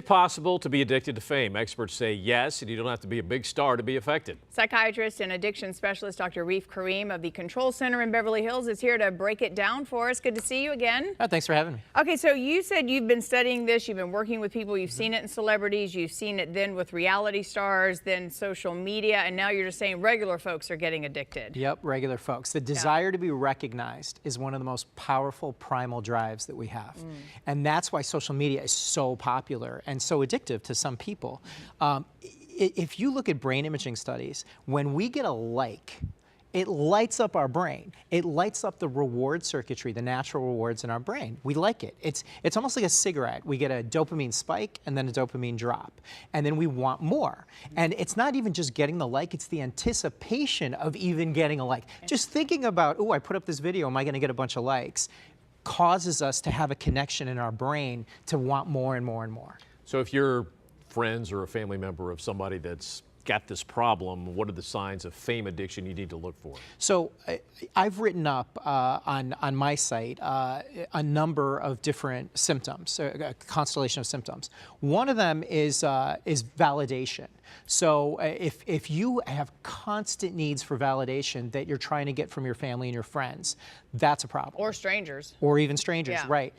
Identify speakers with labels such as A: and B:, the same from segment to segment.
A: Possible to be addicted to fame? Experts say yes, and you don't have to be a big star to be affected.
B: Psychiatrist and addiction specialist Dr. Reef Karim of the Control Center in Beverly Hills is here to break it down for us. Good to see you again.
C: Oh, thanks for having me.
B: Okay, so you said you've been studying this, you've been working with people, you've seen it in celebrities, you've seen it then with reality stars, then social media, and now you're just saying regular folks are getting addicted.
C: Yep, regular folks. The desire to be recognized is one of the most powerful primal drives that we have. And that's why social media is so popular and so addictive to some people. If you look at brain imaging studies, when we get a like, it lights up our brain. It lights up the reward circuitry, the natural rewards in our brain. We like it. It's almost like a cigarette. We get a dopamine spike and then a dopamine drop. And then we want more. And it's not even just getting the like, it's the anticipation of even getting a like. Just thinking about, oh, I put up this video, am I gonna get a bunch of likes, causes us to have a connection in our brain to want more and more and more.
A: So if you're friends or a family member of somebody that's got this problem, what are the signs of fame addiction you need to look for?
C: So I've written up on my site a number of different symptoms, a constellation of symptoms. One of them is validation. So if you have constant needs for validation that you're trying to get from your family and your friends, that's a problem.
B: Or strangers.
C: Or even strangers,
B: Yeah.
C: right.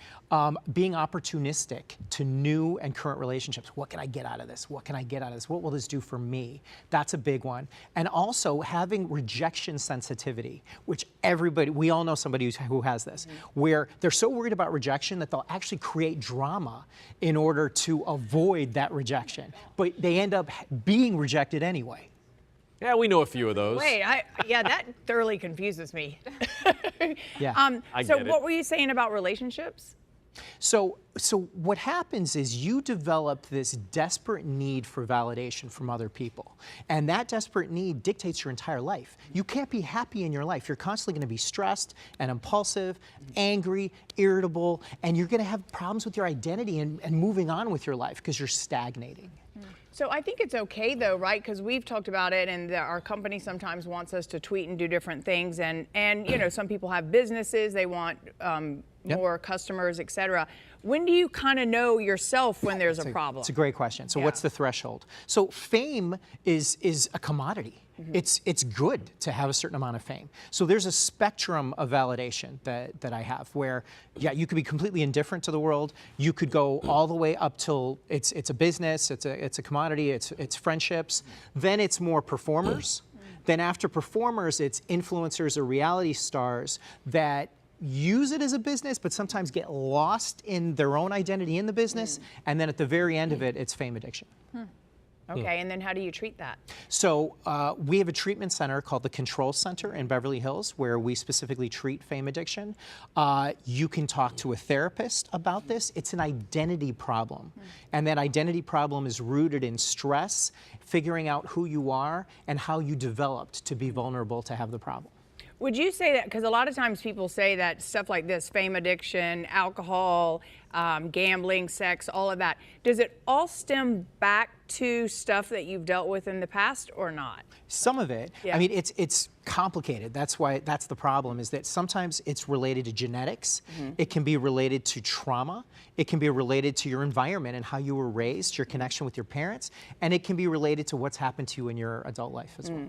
C: Being opportunistic to new and current relationships. What can I get out of this? What can I get out of this? What will this do for me? That's a big one. And also having rejection sensitivity, which we all know somebody who has this, where they're so worried about rejection that they'll actually create drama in order to avoid that rejection. But they end up being rejected anyway.
A: Yeah, we know a few of those.
B: Wait, yeah, that thoroughly confuses me.
C: Yeah.
B: So what were you saying about relationships?
C: So what happens is you develop this desperate need for validation from other people. And that desperate need dictates your entire life. You can't be happy in your life. You're constantly going to be stressed and impulsive, angry, irritable, and you're going to have problems with your identity and moving on with your life because you're stagnating.
B: So I think it's okay though, right? Because we've talked about it, and our company sometimes wants us to tweet and do different things, and you know, some people have businesses, they want more customers, etc. When do you kind of know yourself when there's a problem?
C: It's a great question. So what's the threshold? So fame is a commodity. It's good to have a certain amount of fame. So there's a spectrum of validation that I have where, yeah, you could be completely indifferent to the world. You could go all the way up till it's a business, it's a commodity, it's friendships. Then it's more performers. Then after performers, it's influencers or reality stars that use it as a business, but sometimes get lost in their own identity in the business. And then at the very end of it, it's fame addiction.
B: Okay, and then how do you treat that?
C: So we have a treatment center called the Control Center in Beverly Hills where we specifically treat fame addiction. You can talk to a therapist about this. It's an identity problem. And that identity problem is rooted in stress, figuring out who you are and how you developed to be vulnerable to have the problem.
B: Would you say that, because a lot of times people say that stuff like this, fame addiction, alcohol, gambling, sex, all of that, does it all stem back to stuff that you've dealt with in the past or not?
C: Some of it.
B: Yeah.
C: I mean, it's complicated. That's why, that's the problem, is that sometimes it's related to genetics. It can be related to trauma. It can be related to your environment and how you were raised, your connection with your parents, and it can be related to what's happened to you in your adult life as well.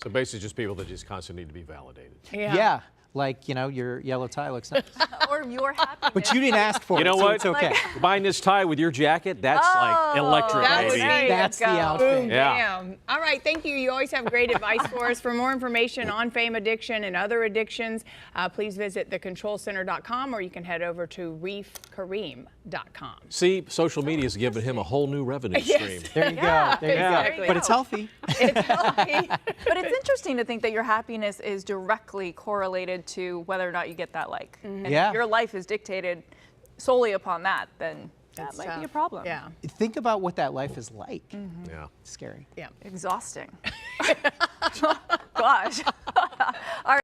A: So basically just people that just constantly need to be validated.
C: Yeah. Like, you know, your yellow tie looks nice.
D: Or your happiness.
C: But you didn't ask for it,
A: You know
C: so
A: what?
C: it's okay.
A: Buying this tie with your jacket, that's like electric,
B: that
A: baby.
B: would be-
C: That's the
D: Go.
C: outfit.
B: Boom, bam. All right, thank you. You always have great advice for us. For more information on fame addiction and other addictions, please visit thecontrolcenter.com or you can head over to reefkarim.com.
A: See, social media has given him a whole new revenue stream.
C: There you
B: Yeah,
C: go. There you
B: exactly.
C: go. But it's healthy.
B: It's healthy.
D: But it's interesting to think that your happiness is directly correlated to whether or not you get that like. And
C: Yeah.
D: if your life is dictated solely upon that, then that
B: It's
D: might be a
B: tough.
D: problem.
B: Yeah.
C: Think about what that life is like.
A: Yeah.
C: It's scary.
B: Yeah.
D: Exhausting. Gosh. All right.